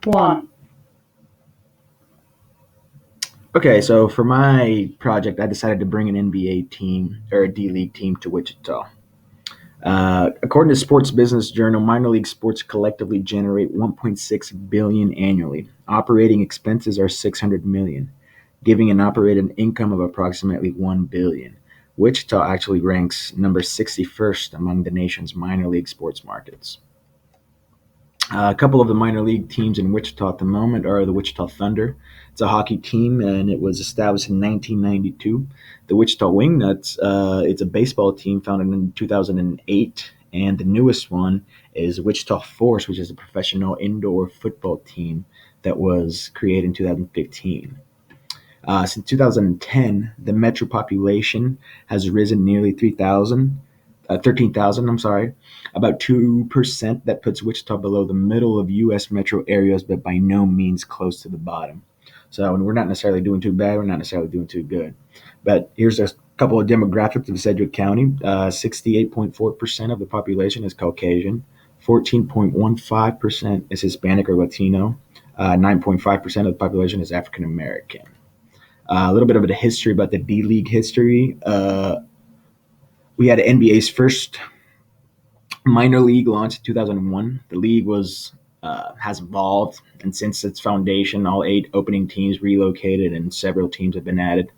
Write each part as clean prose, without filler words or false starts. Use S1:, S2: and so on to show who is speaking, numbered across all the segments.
S1: One.
S2: Okay, so for my project, I decided to bring an NBA team or a D League team to Wichita. According to Sports Business Journal, minor league sports collectively generate 1.6 billion annually. Operating expenses are 600 million, giving an operating income of approximately 1 billion. Wichita actually ranks number 61st among the nation's minor league sports markets. A couple of the minor league teams in Wichita at the moment are the Wichita Thunder. It's a hockey team, and it was established in 1992. The Wichita Wingnuts, it's a baseball team founded in 2008, and the newest one is Wichita Force, which is a professional indoor football team that was created in 2015. Since 2010, the metro population has risen nearly 13,000. I'm sorry, about 2%. That puts Wichita below the middle of U.S. metro areas, but by no means close to the bottom. So we're not necessarily doing too bad. We're not necessarily doing too good. But here's a couple of demographics of Sedgwick County. 68.4% of the population is Caucasian. 14.15% is Hispanic or Latino. 9.5% of the population is African American. A little bit of a history about the D League history. We had NBA's first minor league launched in 2001. The league was has evolved, and since its foundation, all 8 opening teams relocated, and several teams have been added.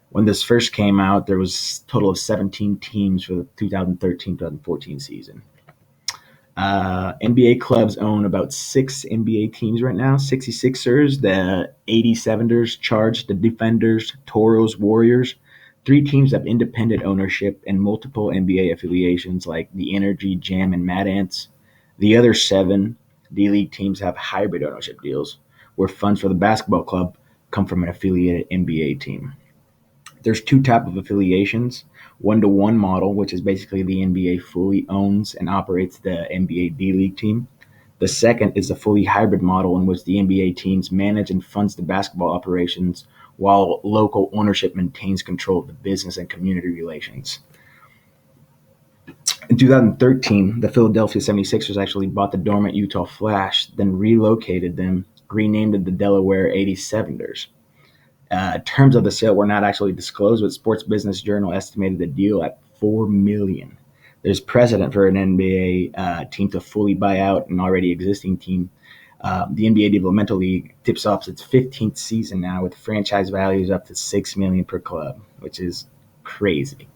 S2: When this first came out, there was a total of 17 teams for the 2013-2014 season. NBA clubs own about 6 NBA teams right now: 66ers, the 87ers, Charge, the Defenders, Toros, Warriors. 3 teams have independent ownership and multiple NBA affiliations like the Energy, Jam, and Mad Ants. The other 7 D League teams have hybrid ownership deals, where funds for the basketball club come from an affiliated NBA team. There's 2 type of affiliations: one-to-one model, which is basically the NBA fully owns and operates the NBA D League team. The second is the fully hybrid model, in which the NBA teams manage and funds the basketball operations while local ownership maintains control of the business and community relations. In 2013, the Philadelphia 76ers actually bought the dormant Utah Flash, then relocated them, renamed it the Delaware 87ers. Terms of the sale were not actually disclosed, but Sports Business Journal estimated the deal at 4 million. There's precedent for an NBA team to fully buy out an already existing team. The NBA Developmental League tips off its 15th season now, with franchise values up to 6 million per club, which is crazy.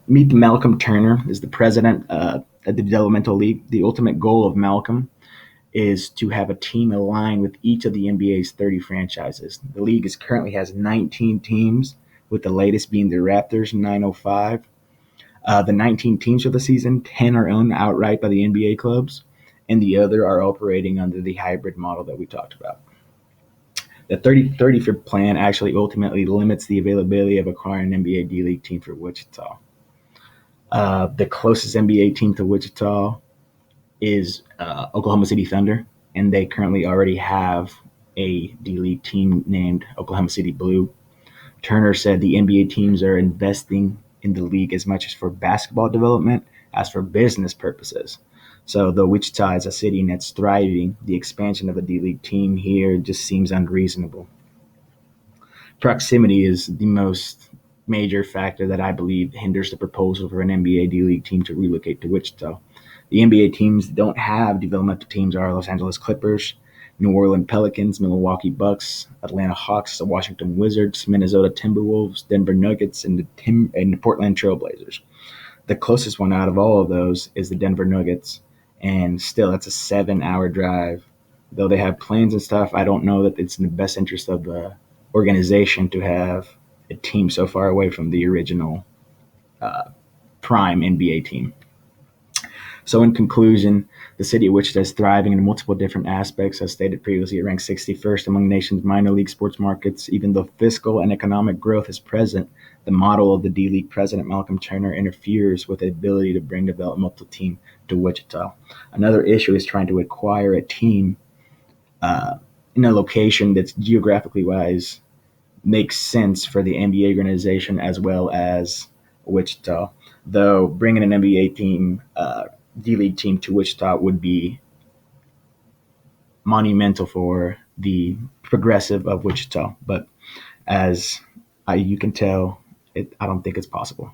S2: Meet Malcolm Turner is the president of the Developmental League. The ultimate goal of Malcolm is to have a team aligned with each of the NBA's 30 franchises. The league currently has 19 teams, with the latest being the Raptors 905. The 19 teams for the season, 10 are owned outright by the NBA clubs, and the other are operating under the hybrid model that we talked about. The 30-30 plan actually ultimately limits the availability of acquiring an NBA D League team for Wichita. The closest NBA team to Wichita is Oklahoma City Thunder, and they currently already have a D League team named Oklahoma City Blue. Turner said the NBA teams are investing in the league as much as for basketball development as for business purposes. So, though Wichita is a city that's thriving, the expansion of a D League team here just seems unreasonable. Proximity is the most major factor that I believe hinders the proposal for an NBA D League team to relocate to Wichita. The NBA teams that don't have developmental teams are Los Angeles Clippers, New Orleans Pelicans, Milwaukee Bucks, Atlanta Hawks, the Washington Wizards, Minnesota Timberwolves, Denver Nuggets, and the Portland Trailblazers. The closest one out of all of those is the Denver Nuggets, and still that's a 7-hour drive. Though they have plans and stuff, I don't know that it's in the best interest of the organization to have a team so far away from the original uh, prime NBA team. So, in conclusion, the city of Wichita is thriving in multiple different aspects. As stated previously, it ranks 61st among the nation's minor league sports markets. Even though fiscal and economic growth is present, the model of the D League president, Malcolm Turner, interferes with the ability to bring a developmental team to Wichita. Another issue is trying to acquire a team uh, in a location that's geographically wise makes sense for the NBA organization as well as Wichita. Though bringing an NBA team, D League team to Wichita would be monumental for the progressive of Wichita. But as you can tell, I don't think it's possible.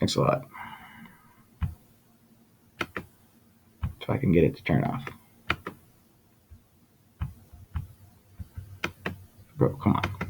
S2: Thanks a lot. If I can get it to turn off. Bro, come on.